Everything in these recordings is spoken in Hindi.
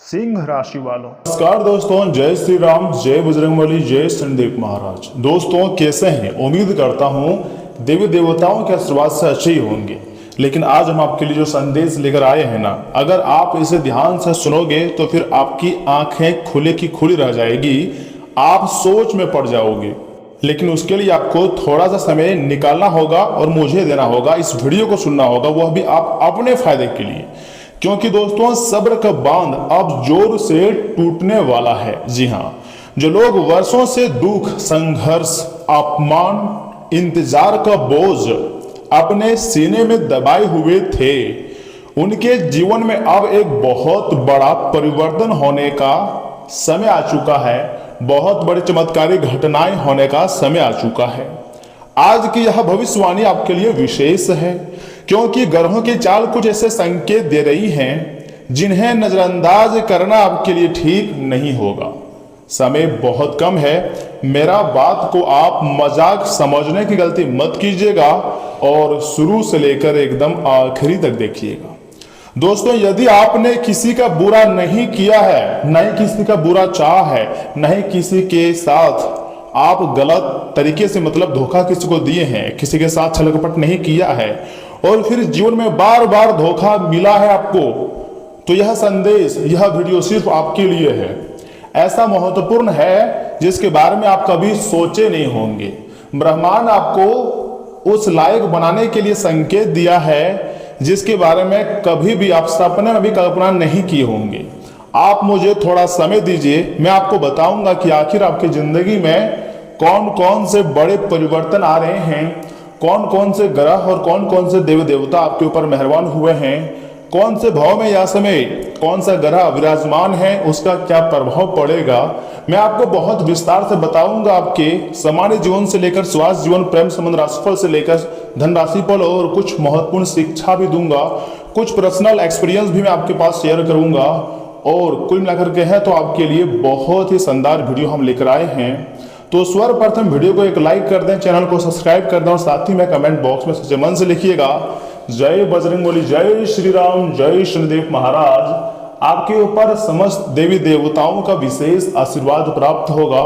सिंह राशि वालों। नमस्कार दोस्तों, जय श्री राम, जय बजरंगबली, जय शनिदेव महाराज। दोस्तों कैसे हैं? उम्मीद करता हूं देवी देवताओं के आशीर्वाद से अच्छे ही होंगे। लेकिन आज हम आपके लिए जो संदेश लेकर आए हैं ना, अगर आप इसे ध्यान से सुनोगे तो फिर आपकी आंखें खुले की खुली रह जाएगी, आप सोच में पड़ जाओगे। लेकिन उसके लिए आपको थोड़ा सा समय निकालना होगा और मुझे देना होगा, इस वीडियो को सुनना होगा, वह भी आप अपने फायदे के लिए। क्योंकि दोस्तों सब्र का बांध अब जोर से टूटने वाला है। जी हाँ, जो लोग वर्षों से दुख, संघर्ष, अपमान, इंतजार का बोझ अपने सीने में दबाए हुए थे, उनके जीवन में अब एक बहुत बड़ा परिवर्तन होने का समय आ चुका है। बहुत बड़ी चमत्कारी घटनाएं होने का समय आ चुका है। आज की यह भविष्यवाणी आपके लिए विशेष है, क्योंकि ग्रहों की चाल कुछ ऐसे संकेत दे रही हैं जिन्हें नजरअंदाज करना आपके लिए ठीक नहीं होगा। समय बहुत कम है, मेरा बात को आप मजाक समझने की गलती मत कीजिएगा और शुरू से लेकर एकदम आखिरी तक देखिएगा। दोस्तों, यदि आपने किसी का बुरा नहीं किया है, नहीं किसी का बुरा चाहा है, नहीं किसी के साथ आप गलत तरीके से मतलब धोखा किसी को दिए हैं, किसी के साथ छल कपट नहीं किया है और फिर जीवन में बार बार धोखा मिला है आपको, तो यह संदेश, यह वीडियो सिर्फ आपके लिए है। ऐसा महत्वपूर्ण है जिसके बारे में आप कभी सोचे नहीं होंगे। ब्रह्मांड आपको उस लायक बनाने के लिए संकेत दिया है जिसके बारे में कभी भी आप सपने में भी कल्पना नहीं किए होंगे। आप मुझे थोड़ा समय दीजिए, मैं आपको बताऊंगा कि आखिर आपकी जिंदगी में कौन कौन से बड़े परिवर्तन आ रहे हैं, कौन कौन से ग्रह और कौन कौन से देव देवता आपके ऊपर मेहरबान हुए हैं, कौन से भाव में या समय कौन सा ग्रह विराजमान है, उसका क्या प्रभाव पड़ेगा। मैं आपको बहुत विस्तार से बताऊंगा। आपके सामान्य जीवन से लेकर स्वास्थ्य जीवन, प्रेम संबंध, राशिफल से लेकर धनराशि फल और कुछ महत्वपूर्ण शिक्षा भी दूंगा। कुछ पर्सनल एक्सपीरियंस भी मैं आपके पास शेयर करूंगा और कुल मिलाकर के है तो आपके लिए बहुत ही शानदार वीडियो हम लेकर आए हैं। तो सर्वप्रथम वीडियो को एक लाइक कर दें, चैनल को सब्सक्राइब कर दें और साथ ही में कमेंट बॉक्स में सच्चे मन से लिखिएगा जय बजरंगबली, जय श्री राम, जय शनिदेव महाराज। आपके ऊपर समस्त देवी देवताओं का विशेष आशीर्वाद प्राप्त होगा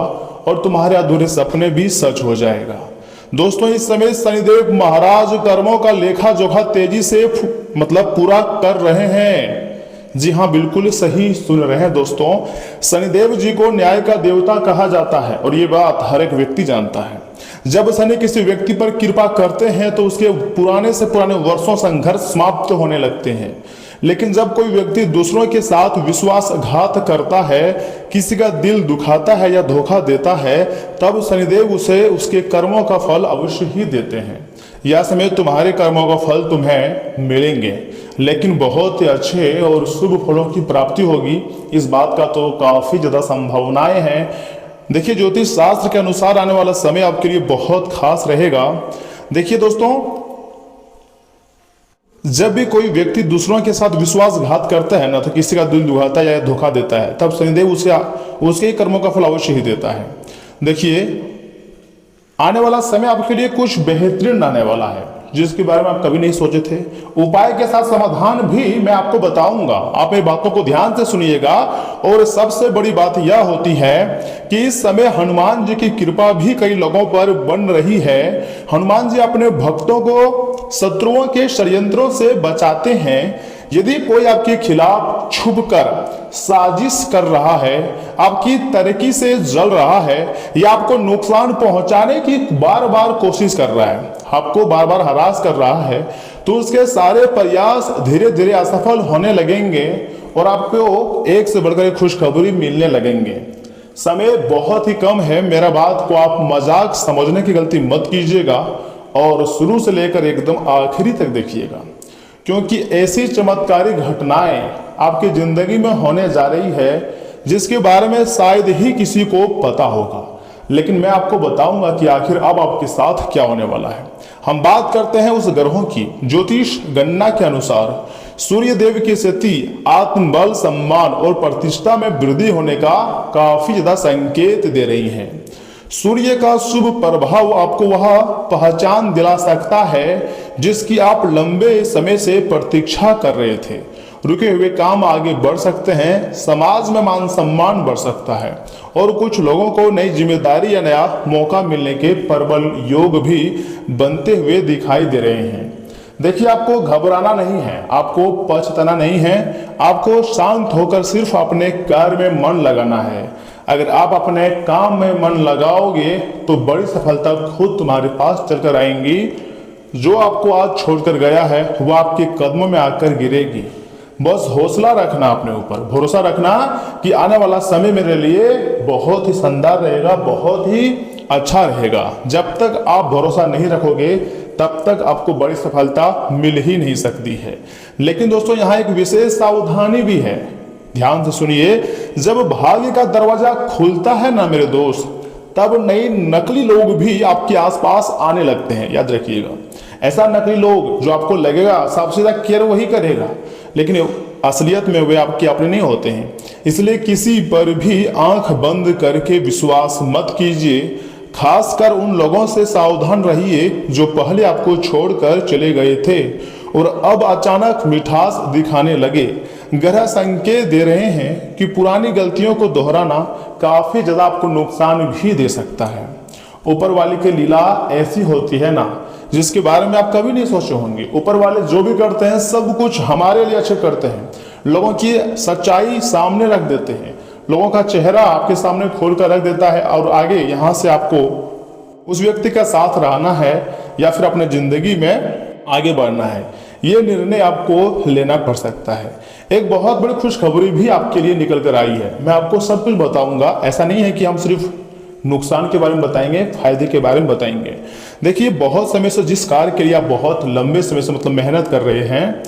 और तुम्हारे अधूरे सपने भी सच हो जाएगा। दोस्तों, इस समय शनिदेव महाराज कर्मों का लेखा जोखा तेजी से मतलब पूरा कर रहे हैं। जी हाँ, बिल्कुल सही सुन रहे हैं दोस्तों। शनिदेव जी को न्याय का देवता कहा जाता है और ये बात हर एक व्यक्ति जानता है। जब शनि किसी व्यक्ति पर कृपा करते हैं तो उसके पुराने से पुराने वर्षों संघर्ष समाप्त होने लगते हैं। लेकिन जब कोई व्यक्ति दूसरों के साथ विश्वासघात करता है, किसी का दिल दुखाता है या धोखा देता है, तब शनिदेव उसे उसके कर्मों का फल अवश्य ही देते हैं। यह समय तुम्हारे कर्मों का फल तुम्हें मिलेंगे, लेकिन बहुत ही अच्छे और शुभ फलों की प्राप्ति होगी। इस बात का तो काफी ज्यादा संभावनाएं हैं। देखिए, ज्योतिष शास्त्र के अनुसार आने वाला समय आपके लिए बहुत खास रहेगा। देखिए दोस्तों, जब भी कोई व्यक्ति दूसरों के साथ विश्वासघात करता है ना, तो किसी का दिल दुखाता है या धोखा देता है, तब शनिदेव उसके कर्मों का फल अवश्य ही देता है। देखिए, आने वाला समय आपके लिए कुछ बेहतरीन आने वाला है जिसके बारे में आप कभी नहीं सोचे थे। उपाय के साथ समाधान भी मैं आपको बताऊंगा, आप मेरी बातों को ध्यान से सुनिएगा। और सबसे बड़ी बात यह होती है कि इस समय हनुमान जी की कृपा भी कई लोगों पर बन रही है। हनुमान जी अपने भक्तों को शत्रुओं के षड्यंत्रों से बचाते हैं। यदि कोई आपके खिलाफ छुपकर साजिश कर रहा है, आपकी तरक्की से जल रहा है या आपको नुकसान पहुंचाने की बार बार कोशिश कर रहा है, आपको बार बार हरास कर रहा है, तो उसके सारे प्रयास धीरे धीरे असफल होने लगेंगे और आपको एक से बढ़कर एक खुशखबरी मिलने लगेंगे। समय बहुत ही कम है, मेरा बात को आप मजाक समझने की गलती मत कीजिएगा और शुरू से लेकर एकदम आखिरी तक देखिएगा, क्योंकि ऐसी चमत्कारी घटनाएं आपकी जिंदगी में होने जा रही है जिसके बारे में शायद ही किसी को पता होगा। लेकिन मैं आपको बताऊंगा कि आखिर अब आपके साथ क्या होने वाला है। हम बात करते हैं उस ग्रहों की। ज्योतिष गणना के अनुसार सूर्य देव की स्थिति आत्मबल, सम्मान और प्रतिष्ठा में वृद्धि होने का काफी ज्यादा संकेत दे रही है। सूर्य का शुभ प्रभाव आपको वह पहचान दिला सकता है जिसकी आप लंबे समय से प्रतीक्षा कर रहे थे। रुके हुए काम आगे बढ़ सकते हैं, समाज में मान सम्मान बढ़ सकता है और कुछ लोगों को नई जिम्मेदारी या नया मौका मिलने के प्रबल योग भी बनते हुए दिखाई दे रहे हैं। देखिए, आपको घबराना नहीं है, आपको पछताना नहीं है, आपको शांत होकर सिर्फ अपने कार्य में मन लगाना है। अगर आप अपने काम में मन लगाओगे तो बड़ी सफलता खुद तुम्हारे पास चलकर आएंगी। जो आपको आज छोड़कर गया है वो आपके कदमों में आकर गिरेगी। बस हौसला रखना, अपने ऊपर भरोसा रखना कि आने वाला समय मेरे लिए बहुत ही शानदार रहेगा, बहुत ही अच्छा रहेगा। जब तक आप भरोसा नहीं रखोगे तब तक आपको बड़ी सफलता मिल ही नहीं सकती है। लेकिन दोस्तों, यहाँ एक विशेष सावधानी भी है, ध्यान से सुनिए। जब भाग्य का दरवाजा खुलता है ना मेरे दोस्त, तब नई नकली लोग भी आपके आसपास आने लगते हैं। याद रखिएगा, ऐसा नकली लोग जो आपको लगेगा सबसे ज्यादा केयर वही करेगा, लेकिन असलियत में वे आपके अपने नहीं होते हैं। इसलिए किसी पर भी आंख बंद करके विश्वास मत कीजिए। खासकर उन लोगों से सावधान रहिए जो पहले आपको छोड़कर चले गए थे और अब अचानक मिठास दिखाने लगे। ग्रह संकेत दे रहे हैं कि पुरानी गलतियों को दोहराना काफी ज्यादा आपको नुकसान भी दे सकता है। ऊपर वाले की लीला ऐसी होती है ना, जिसके बारे में आप कभी नहीं सोचे होंगे। ऊपर वाले जो भी करते हैं सब कुछ हमारे लिए अच्छे करते हैं। लोगों की सच्चाई सामने रख देते हैं, लोगों का चेहरा आपके सामने खोल कर रख देता है और आगे यहाँ से आपको उस व्यक्ति का साथ रहना है या फिर अपने जिंदगी में आगे बढ़ना है, ये निर्णय आपको लेना पड़ सकता है। एक बहुत बड़ी खुशखबरी भी आपके लिए निकल कर आई है। मैं आपको सब कुछ बताऊंगा, ऐसा नहीं है कि हम सिर्फ नुकसान के बारे में बताएंगे, फायदे के बारे में बताएंगे। देखिए, बहुत समय से जिस कार्य के लिए आप बहुत लंबे समय से मतलब मेहनत कर रहे हैं,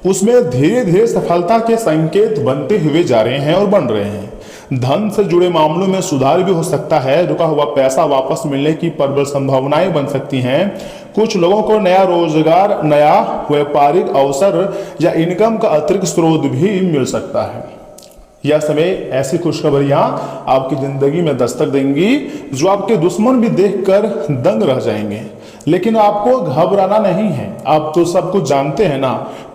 उसमें धीरे धीरे सफलता के संकेत बनते हुए जा रहे हैं और बन रहे हैं। धन से जुड़े मामलों में सुधार भी हो सकता है, रुका हुआ पैसा वापस मिलने की प्रबल संभावनाएं बन सकती हैं। कुछ लोगों को नया रोजगार, नया व्यापारिक अवसर या इनकम का अतिरिक्त स्रोत भी मिल सकता है। यह समय ऐसी खुशखबरियां आपकी जिंदगी में दस्तक देंगी जो आपके दुश्मन भी देखकर दंग रह जाएंगे। लेकिन आपको घबराना नहीं है, आप तो सब कुछ जानते हैं ना,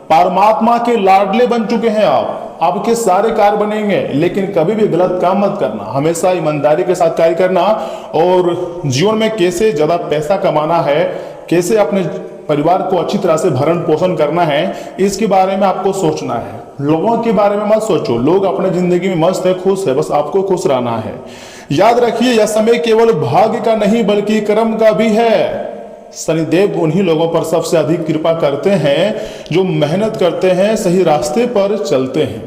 परमात्मा के लाडले बन चुके हैं आप। आपके सारे कार्य बनेंगे, लेकिन कभी भी गलत काम मत करना, हमेशा ईमानदारी के साथ कार्य करना और जीवन में कैसे ज्यादा पैसा कमाना है, कैसे अपने परिवार को अच्छी तरह से भरण पोषण करना है, इसके बारे में आपको सोचना है। लोगों के बारे में मत सोचो, लोग अपने जिंदगी में मस्त है, खुश है, बस आपको खुश रहना है। याद रखिए, यह समय केवल भाग्य का नहीं बल्कि कर्म का भी है। शनिदेव उन्हीं लोगों पर सबसे अधिक कृपा करते हैं जो मेहनत करते हैं, सही रास्ते पर चलते हैं।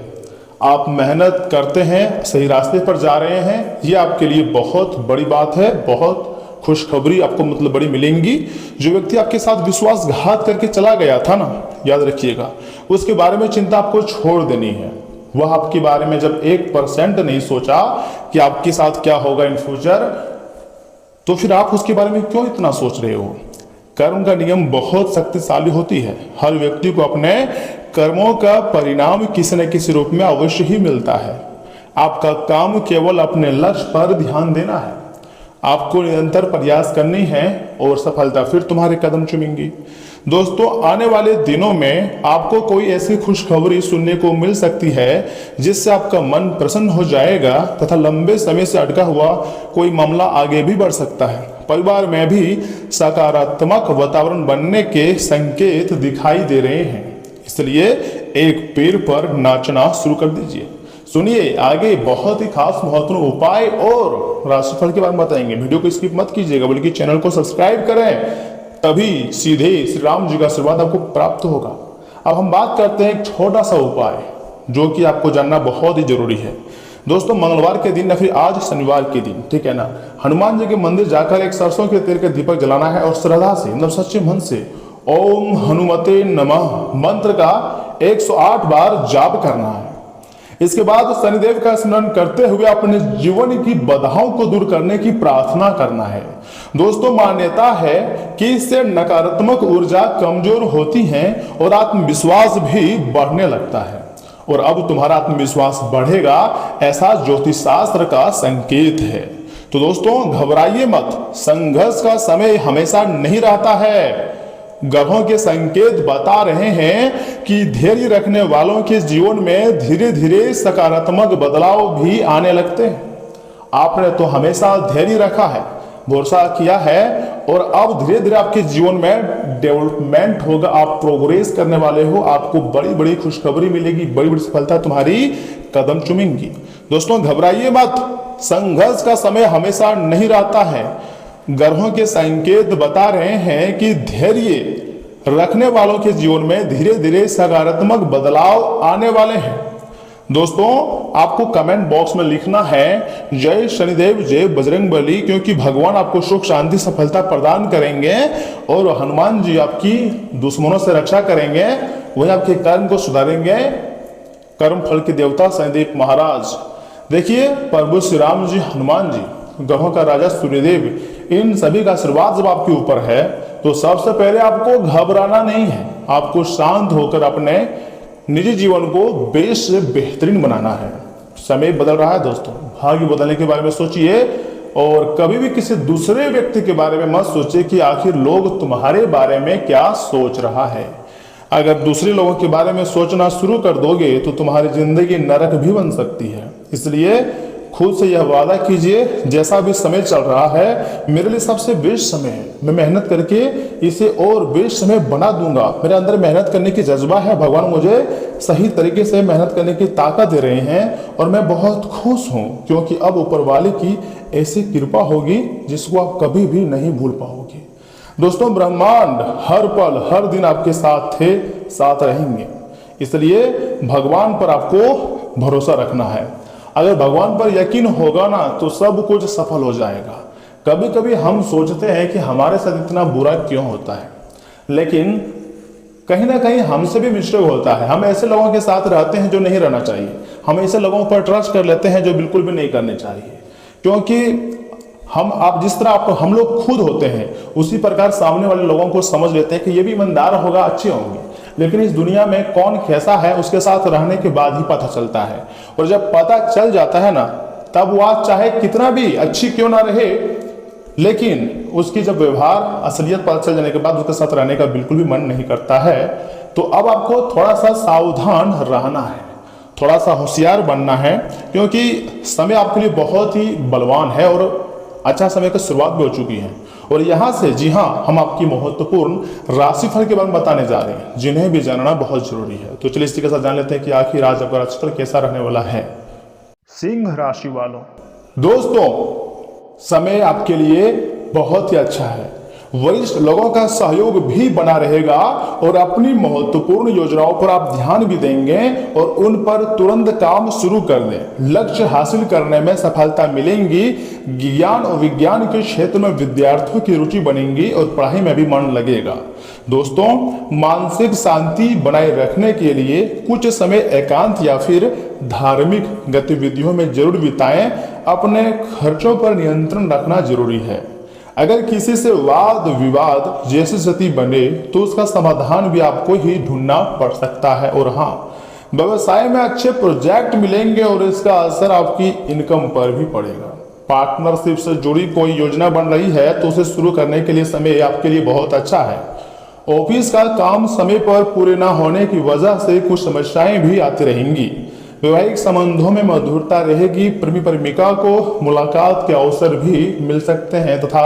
आप मेहनत करते हैं, सही रास्ते पर जा रहे हैं, ये आपके लिए बहुत बड़ी बात है। बहुत खुशखबरी आपको मतलब बड़ी मिलेंगी। जो व्यक्ति आपके साथ विश्वासघात करके चला गया था ना, याद रखिएगा, उसके बारे में चिंता आपको छोड़ देनी है। वह आपके बारे में जब 1% नहीं सोचा कि आपके साथ क्या होगा इन फ्यूचर, तो फिर आप उसके बारे में क्यों इतना सोच रहे हो। कर्म का नियम बहुत शक्तिशाली होती है। हर व्यक्ति को अपने कर्मों का परिणाम किसी न किसी रूप में अवश्य ही मिलता है। आपका काम केवल अपने लक्ष्य पर ध्यान देना है, आपको निरंतर प्रयास करनी है और सफलता फिर तुम्हारे कदम चूमेंगी। दोस्तों, आने वाले दिनों में आपको कोई ऐसी खुशखबरी सुनने को मिल सकती है जिससे आपका मन प्रसन्न हो जाएगा तथा लंबे समय से अटका हुआ कोई मामला आगे भी बढ़ सकता है। परिवार में भी सकारात्मक वातावरण बनने के संकेत दिखाई दे रहे हैं, इसलिए एक पेड़ पर नाचना शुरू कर दीजिए। सुनिए, आगे बहुत ही खास महत्वपूर्ण उपाय और राशिफल के बारे में बताएंगे। वीडियो को स्किप मत कीजिएगा, बल्कि चैनल को सब्सक्राइब करें, तभी सीधे श्री राम जी का आशीर्वाद आपको प्राप्त होगा। अब हम बात करते हैं एक छोटा सा उपाय जो कि आपको जानना बहुत ही जरूरी है। दोस्तों, मंगलवार के दिन या फिर आज शनिवार के दिन, ठीक है ना, हनुमान जी के मंदिर जाकर एक सरसों के तेल का दीपक जलाना है और श्रद्धा से मतलब सच्चे मन से ओम हनुमते नमः मंत्र का 108 बार जाप करना है। इसके बाद शनिदेव का स्मरण करते हुए अपने जीवन की बाधाओं को दूर करने की प्रार्थना करना है। दोस्तों, मान्यता है कि इससे नकारात्मक ऊर्जा कमजोर होती है और आत्मविश्वास भी बढ़ने लगता है। और अब तुम्हारा आत्मविश्वास बढ़ेगा, ऐसा ज्योतिष शास्त्र का संकेत है। तो दोस्तों, घबराइए मत, संघर्ष का समय हमेशा नहीं रहता है। ग्रहों के संकेत बता रहे हैं कि धैर्य रखने वालों के जीवन में धीरे धीरे सकारात्मक बदलाव भी आने लगते हैं। आपने तो हमेशा धैर्य रखा है, भरोसा किया है, और अब धीरे धीरे आपके जीवन में डेवलपमेंट होगा, आप प्रोग्रेस करने वाले हो, आपको बड़ी बड़ी खुशखबरी मिलेगी, बड़ी बड़ी सफलता तुम्हारी कदम चूमेंगी। दोस्तों घबराइए मत, संघर्ष का समय हमेशा नहीं रहता है। ग्रहों के संकेत बता रहे हैं कि धैर्य रखने वालों के जीवन में धीरे धीरे सकारात्मक बदलाव आने वाले हैं। दोस्तों आपको कमेंट बॉक्स में लिखना है जय शनिदेव जय बजरंगबली, क्योंकि भगवान आपको सुख शांति सफलता प्रदान करेंगे और हनुमान जी आपकी दुश्मनों से रक्षा करेंगे, वही आपके कर्म को सुधारेंगे। कर्म फल के देवता शनिदेव महाराज, देखिए प्रभु श्री राम जी, हनुमान जी, ग्रहों का राजा सूर्यदेव, इन सभी का आशीर्वाद जब आपके ऊपर है तो सबसे पहले आपको घबराना नहीं है, आपको शांत होकर अपने निजी जीवन को बेस से बेहतरीन बनाना है। समय बदल रहा है दोस्तों, भाग्य बदलने के बारे में सोचिए और कभी भी किसी दूसरे व्यक्ति के बारे में मत सोचिए कि आखिर लोग तुम्हारे बारे में क्या सोच रहा है। अगर दूसरे लोगों के बारे में सोचना शुरू कर दोगे तो तुम्हारी जिंदगी नरक भी बन सकती है। इसलिए खुद से यह वादा कीजिए, जैसा भी समय चल रहा है मेरे लिए सबसे बेस्ट समय है, मैं मेहनत करके इसे और बेस्ट समय बना दूंगा। मेरे अंदर मेहनत करने की जज्बा है, भगवान मुझे सही तरीके से मेहनत करने की ताकत दे रहे हैं और मैं बहुत खुश हूं, क्योंकि अब ऊपर वाले की ऐसी कृपा होगी जिसको आप कभी भी नहीं भूल पाओगे। दोस्तों ब्रह्मांड हर पल हर दिन आपके साथ थे, साथ रहेंगे, इसलिए भगवान पर आपको भरोसा रखना है। अगर भगवान पर यकीन होगा ना तो सब कुछ सफल हो जाएगा। कभी कभी हम सोचते हैं कि हमारे साथ इतना बुरा क्यों होता है, लेकिन कहीं ना कहीं हमसे भी मिस्टेक होता है। हम ऐसे लोगों के साथ रहते हैं जो नहीं रहना चाहिए, हम ऐसे लोगों पर ट्रस्ट कर लेते हैं जो बिल्कुल भी नहीं करने चाहिए, क्योंकि आप जिस तरह हम लोग खुद होते हैं उसी प्रकार सामने वाले लोगों को समझ लेते हैं कि ये भी ईमानदार होगा, अच्छे होंगे। लेकिन इस दुनिया में कौन कैसा है उसके साथ रहने के बाद ही पता चलता है, और जब पता चल जाता है ना तब वह चाहे कितना भी अच्छी क्यों ना रहे, लेकिन उसकी जब व्यवहार असलियत पता चल जाने के बाद उसके साथ रहने का बिल्कुल भी मन नहीं करता है। तो अब आपको थोड़ा सा सावधान रहना है, थोड़ा सा होशियार बनना है, क्योंकि समय आपके लिए बहुत ही बलवान है और अच्छा समय की शुरुआत भी हो चुकी है। और यहाँ से जी हाँ, हम आपकी महत्वपूर्ण राशिफल के बारे में बताने जा रहे हैं, जिन्हें भी जानना बहुत जरूरी है। तो चलिए इसी के साथ जान लेते हैं कि आखिर आज आपका राशिफल कैसा रहने वाला है। सिंह राशि वालों, दोस्तों समय आपके लिए बहुत ही अच्छा है, वरिष्ठ लोगों का सहयोग भी बना रहेगा और अपनी महत्वपूर्ण योजनाओं पर आप ध्यान भी देंगे और उन पर तुरंत काम शुरू कर दें। लक्ष्य हासिल करने में सफलता मिलेंगी। ज्ञान और विज्ञान के क्षेत्र में विद्यार्थियों की रुचि बनेगी और पढ़ाई में भी मन लगेगा। दोस्तों मानसिक शांति बनाए रखने के लिए कुछ समय एकांत या फिर धार्मिक गतिविधियों में जरूर बिताएं। अपने खर्चों पर नियंत्रण रखना जरूरी है। अगर किसी से वाद विवाद जैसी स्थिति बने तो उसका समाधान भी आपको ही ढूंढना पड़ सकता है। और हाँ, व्यवसाय में अच्छे प्रोजेक्ट मिलेंगे और इसका असर आपकी इनकम पर भी पड़ेगा। पार्टनरशिप से जुड़ी कोई योजना बन रही है तो उसे शुरू करने के लिए समय आपके लिए बहुत अच्छा है। ऑफिस का काम समय पर पूरे ना होने की वजह से कुछ समस्याएं भी आती रहेंगी। वैवाहिक संबंधों में मधुरता रहेगी। प्रेमी प्रेमिका को मुलाकात के अवसर भी मिल सकते हैं तथा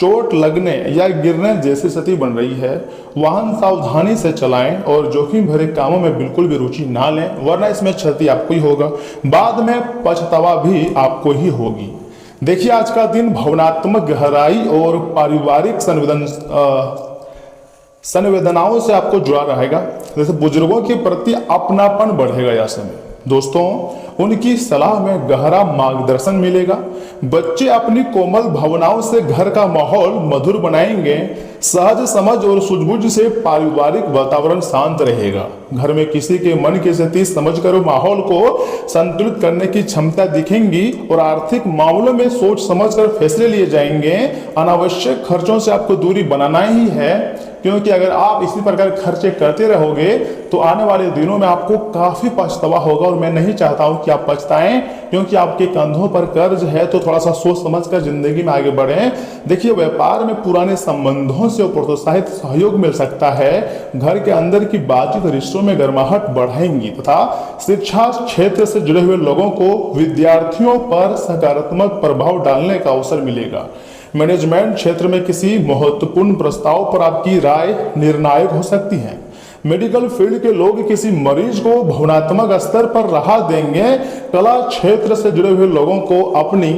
चोट लगने या गिरने जैसी स्थिति बन रही है। वाहन सावधानी से चलाएं और जोखिम भरे कामों में बिल्कुल भी रुचि ना लें, वरना इसमें क्षति आपको ही होगा, बाद में पछतावा भी आपको ही होगी। देखिए आज का दिन भावनात्मक गहराई और पारिवारिक संवेदनाओं से आपको जुड़ा रहेगा। जैसे बुजुर्गों के प्रति अपनापन बढ़ेगा यह समय। दोस्तों उनकी सलाह में गहरा मार्गदर्शन मिलेगा। बच्चे अपनी कोमल भावनाओं से घर का माहौल मधुर बनाएंगे। सहज समझ और सूझबूझ से पारिवारिक वातावरण शांत रहेगा। घर में किसी के मन की स्थिति समझकर माहौल को संतुलित करने की क्षमता दिखेंगी और आर्थिक मामलों में सोच समझकर फैसले लिए जाएंगे। अनावश्यक खर्चों से आपको दूरी बनाना ही है, क्योंकि अगर आप इसी प्रकार खर्चे करते रहोगे तो आने वाले दिनों में आपको काफी पछतावा होगा, और मैं नहीं चाहता हूं कि आप पछताएं, क्योंकि आपके कंधों पर कर्ज है। तो थोड़ा सा सोच समझ कर जिंदगी में आगे बढ़ें। देखिए, व्यापार में पुराने संबंधों से प्रोत्साहित सहयोग मिल सकता है। घर के अंदर की बातचीत रिश्तों में गर्माहट बढ़ाएंगी तथा शिक्षा क्षेत्र से जुड़े हुए लोगों को विद्यार्थियों पर सकारात्मक प्रभाव डालने का अवसर मिलेगा। मैनेजमेंट क्षेत्र में किसी महत्वपूर्ण प्रस्ताव पर आपकी राय निर्णायक हो सकती है। मेडिकल फील्ड के लोग किसी मरीज को भावनात्मक स्तर पर राहत देंगे। कला क्षेत्र से जुड़े हुए लोगों को अपनी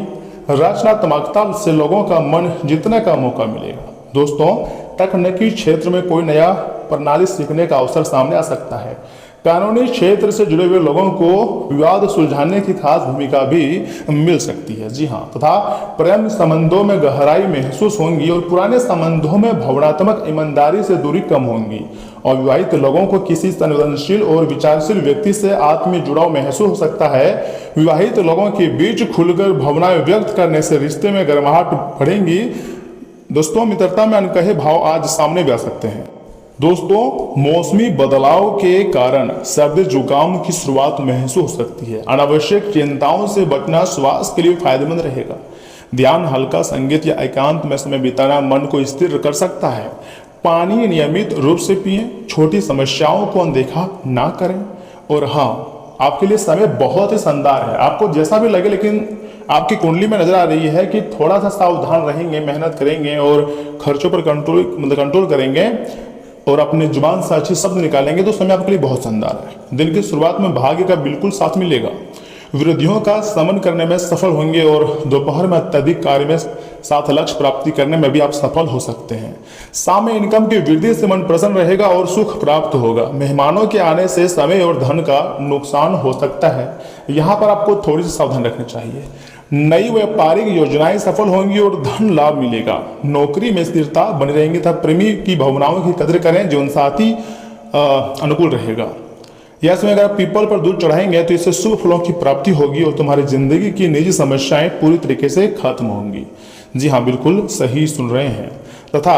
रचनात्मकता से लोगों का मन जीतने का मौका मिलेगा। दोस्तों, तकनीकी क्षेत्र में कोई नया प्रणाली सीखने का अवसर सामने आ सकता है। कानूनी क्षेत्र से जुड़े हुए लोगों को विवाद सुलझाने की खास भूमिका भी मिल सकती है। जी हाँ, तथा प्रेम संबंधों में गहराई महसूस होंगी और पुराने संबंधों में भावनात्मक ईमानदारी से दूरी कम होंगी। और विवाहित लोगों को किसी संवेदनशील और विचारशील व्यक्ति से आत्मीय जुड़ाव महसूस हो सकता है। विवाहित लोगों के बीच खुलकर भावनाएं व्यक्त करने से रिश्ते में गर्माहट बढ़ेंगी। दोस्तों, मित्रता में अनकहे भाव आज सामने भी आ सकते हैं। दोस्तों, मौसमी बदलाव के कारण सर्दी जुकाम की शुरुआत महसूस हो सकती है। अनावश्यक चिंताओं से बचना स्वास्थ्य के लिए फायदेमंद रहेगा। ध्यान, हल्का संगीत या एकांत में समय बिताना मन को स्थिर कर सकता है। पानी नियमित रूप से पिएं, छोटी समस्याओं को अनदेखा ना करें। और हाँ, आपके लिए समय बहुत ही शानदार है। आपको जैसा भी लगे, लेकिन आपकी कुंडली में नजर आ रही है कि थोड़ा सा सावधान रहेंगे, मेहनत करेंगे और खर्चों पर कंट्रोल करेंगे और अपने जुबान से अच्छे शब्द निकालेंगे तो समय आपके लिए बहुत शानदार है। दिन की शुरुआत में भाग्य का बिल्कुल साथ मिलेगा। विरोधियों का समन करने में सफल होंगे और दोपहर में अत्यधिक कार्य में साथ लक्ष्य प्राप्ति करने में भी आप सफल हो सकते हैं। शाम में इनकम की वृद्धि से मन प्रसन्न रहेगा और सुख प्राप्त होगा। मेहमानों के आने से समय और धन का नुकसान हो सकता है, यहाँ पर आपको थोड़ी सी सावधान रखनी चाहिए। नई व्यापारिक योजनाएं सफल होंगी और धन लाभ मिलेगा। नौकरी में स्थिरता बनी रहेंगी तथा प्रेमी की भावनाओं की कदर करें। जीवन साथी अनुकूल रहेगा। यह समय अगर आप पीपल पर दूध चढ़ाएंगे तो इससे शुभ फलों की प्राप्ति होगी और तुम्हारी जिंदगी की निजी समस्याएं पूरी तरीके से खत्म होंगी। जी हाँ, बिल्कुल सही सुन रहे हैं। तथा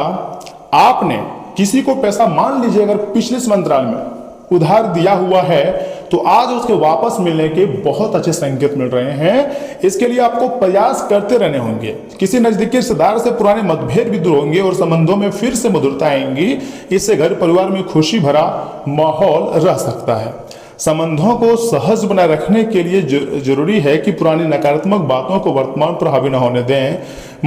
आपने किसी को पैसा, मान लीजिए अगर पिछले संवत्सर में उधार दिया हुआ है, तो आज उसके वापस मिलने के बहुत अच्छे संकेत मिल रहे हैं। इसके लिए आपको प्रयास करते रहने होंगे। किसी नजदीकी रिश्तेदार से पुराने मतभेद भी दूर होंगे और संबंधों में फिर से मधुरता आएंगी। इससे घर परिवार में खुशी भरा माहौल रह सकता है। संबंधों को सहज बनाए रखने के लिए जरूरी है कि पुरानी नकारात्मक बातों को वर्तमान पर हावी न होने दें।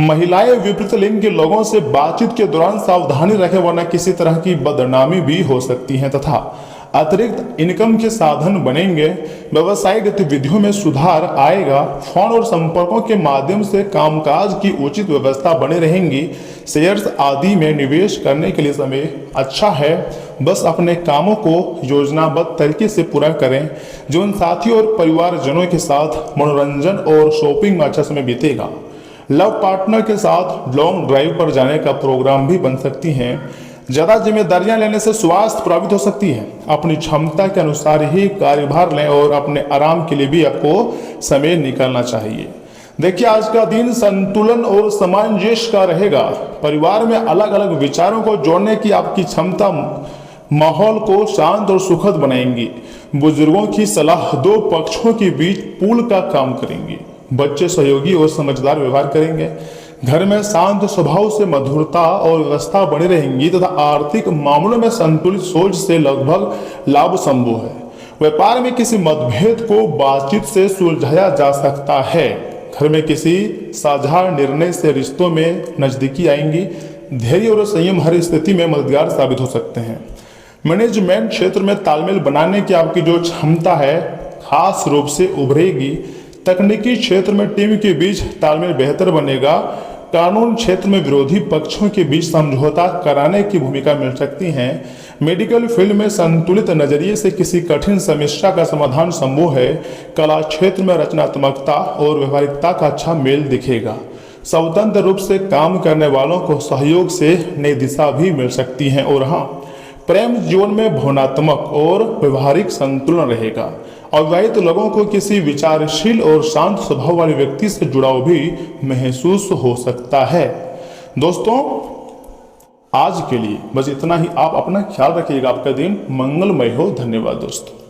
महिलाएं विपरीत लिंग के लोगों से बातचीत के दौरान सावधानी रखें, वरना किसी तरह की बदनामी भी हो सकती है। तथा अतिरिक्त इनकम के साधन बनेंगे। व्यवसायिक गतिविधियों में सुधार आएगा। फोन और संपर्कों के माध्यम से कामकाज की उचित व्यवस्था बने रहेंगी। शेयर्स आदि में निवेश करने के लिए समय अच्छा है। बस अपने कामों को योजनाबद्ध तरीके से पूरा करें। जीवन साथियों और परिवारजनों के साथ मनोरंजन और शॉपिंग में अच्छा समय बीतेगा। लव पार्टनर के साथ लॉन्ग ड्राइव पर जाने का प्रोग्राम भी बन सकती हैं। ज्यादा जिम्मेदारियां लेने से स्वास्थ्य प्रभावित हो सकती है। अपनी क्षमता के अनुसार ही कार्यभार लें और अपने आराम के लिए भी आपको समय निकालना चाहिए। देखिए, आज का दिन संतुलन और सामंजस्य का रहेगा। परिवार में अलग अलग विचारों को जोड़ने की आपकी क्षमता माहौल को शांत और सुखद बनाएंगी। बुजुर्गों की सलाह दो पक्षों के बीच पुल का काम करेंगी। बच्चे सहयोगी और समझदार व्यवहार करेंगे। घर में शांत स्वभाव से मधुरता और व्यवस्था बनी रहेंगी तथा आर्थिक मामलों में संतुलित सोच से लगभग लाभ संभव है। व्यापार में किसी मतभेद को बातचीत से सुलझाया जा सकता है। घर में किसी साझा निर्णय से रिश्तों में नजदीकी आएंगी। धैर्य और संयम हर स्थिति में मददगार साबित हो सकते हैं। मैनेजमेंट क्षेत्र में तालमेल बनाने की आपकी जो क्षमता है खास रूप से उभरेगी। तकनीकी क्षेत्र में टीम के बीच तालमेल बेहतर बनेगा। कानून क्षेत्र में विरोधी पक्षों के बीच समझौता कराने की भूमिका मिल सकती है। मेडिकल फील्ड में संतुलित नजरिए से किसी कठिन समस्या का समाधान संभव है। कला क्षेत्र में रचनात्मकता और व्यवहारिकता का अच्छा मेल दिखेगा। स्वतंत्र रूप से काम करने वालों को सहयोग से नई दिशा भी मिल सकती है। और हाँ, प्रेम जीवन में भावनात्मक और व्यवहारिक संतुलन रहेगा। अविवाहित लोगों को किसी विचारशील और शांत स्वभाव वाले व्यक्ति से जुड़ाव भी महसूस हो सकता है। दोस्तों, आज के लिए बस इतना ही। आप अपना ख्याल रखिएगा, आपका दिन मंगलमय हो। धन्यवाद दोस्तों।